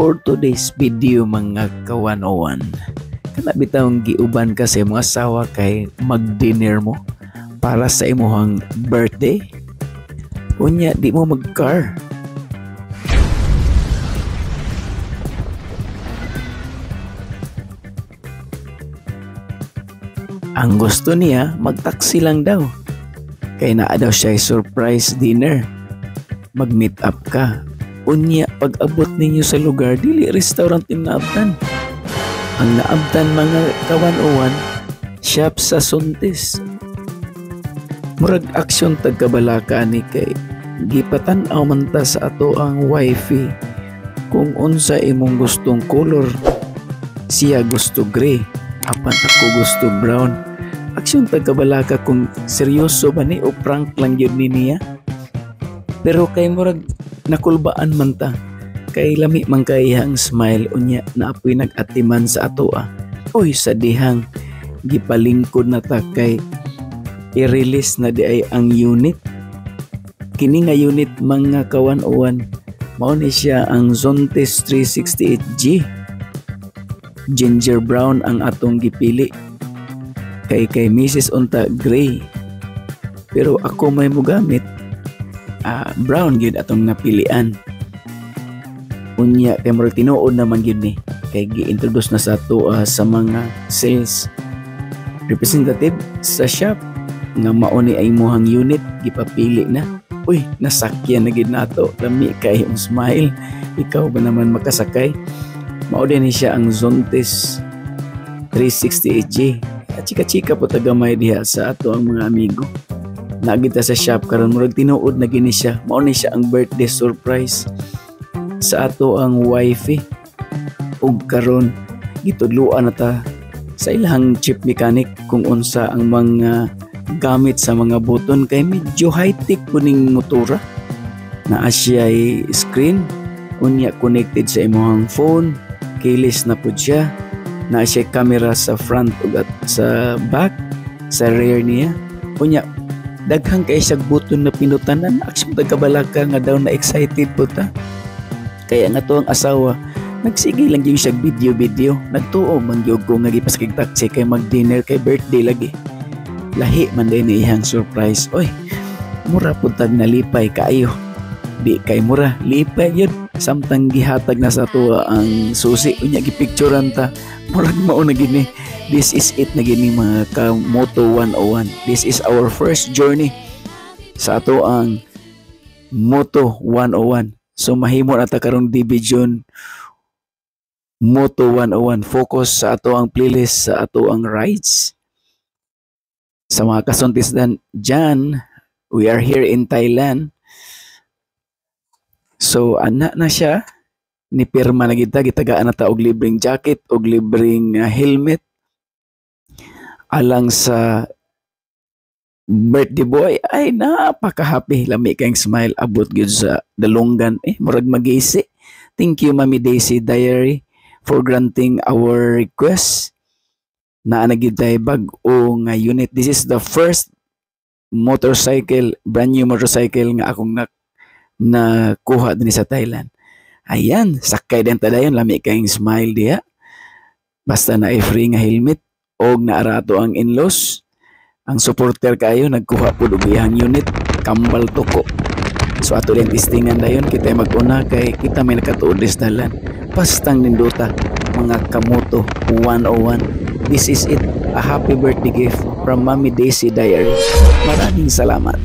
For today's video mga ka-101, kana bitawng giuban ka sa imong asawa kay mag-dinner mo para sa imong birthday? Unya di mo mag-car. Ang gusto niya, mag-taxi lang daw. Kay naa daw siya surprise dinner. Mag-meet up ka. Unya, pag-abot ninyo sa lugar, dili restaurant yung naabtan. Ang naabtan mga ka-101, shop sa Suntis. Murag aksyon tagkabalaka ni kay gipatan-aw man ta sa ato ang wifi kung unsa imong gustong color. Siya gusto gray, apan ako gusto brown. Aksyon tagkabalaka kung seryoso ba ni o prank lang yun ni niya. Pero kay murag nakulbaan man ta, kay lami man kayang smile unya na apoy nag-atiman sa ato Uy, sa dihang gipalingkod na ta kay i-release na di ay ang unit. Kini nga unit mga ka-101, mao ni siya ang Zontes 368G. Ginger brown ang atong gipili. Kay Mrs. Unta gray. Pero ako may mugamit brown gyud atong napilian. Unya kay murag tinuod naman gyud ni kay gi-introduce na sa ato sa mga sales representative sa shop nga mao ni ay mohang unit gipapili na. Uy, nasakyan na gyud nato. Lami kay yung smile. Ikaw ba naman makasakay? Mao din ni siya ang Zontes 368G. Chika-chika po tagamay diha sa ato ang mga amigo. Nagita sa shop karon murag tinuod na gini siya. Mao ni siya ang birthday surprise sa ato ang wifi. Ug karon gitudloan na ta sa ilahang chip mechanic kung unsa ang mga gamit sa mga buton kay medyo high-tech kuning motora. Naa siya screen unya connected sa imong phone, keyless na pud siya. Naa siya camera sa front ug sa back, sa rear niya. Unya daghang kay siya buton na pinutanan. Aksyon tagkabalaka nga daw na excited po ta. Kaya nga to ang asawa nagsige lang yung siya video. Nagtuo man gyud ko nga gipaskig taxi kay mag-dinner kay birthday lagi. Lahi man din iyang surprise. Oy, mura pud tag nalipay kaayo. Di kay mura, lipay yun. Samtang gihatag na sa tuwa ang susi unya gipicturean ta. Murag mao na gini. This is it na gini mga ka-Moto 101. This is our first journey sa ato ang Moto 101. So mahimo na ta karong division Moto 101. Focus sa ato ang playlist, sa ato ang rides. Sa mga kasuntis dyan, we are here in Thailand. So anak na siya, nipirma na kita, gitagaan na ta og libreng jacket, og libreng helmet. Alang sa birthday boy, ay napaka-happy. Lami kayong smile, abot gyud sa dalunggan. Murag mag-isi. Thank you, Mami Daisy Diary, for granting our request. Naanagid tayo bag-o nga unit. This is the first motorcycle, brand new motorcycle nga akong nakuha din sa Thailand. Ayan, sakay din tadayon, lami kayong smile diya. Basta na free nga helmet og naarato ang in-laws. Ang supporter kayo nagkuha po og iyang unit, kambal toko. So ato din testingan dayon kita mag-una kay kita may nakatuod dalan. Pastang ninduta mga kamoto 101. This is it, a happy birthday gift from Mami Daisy Diary. Maraming salamat.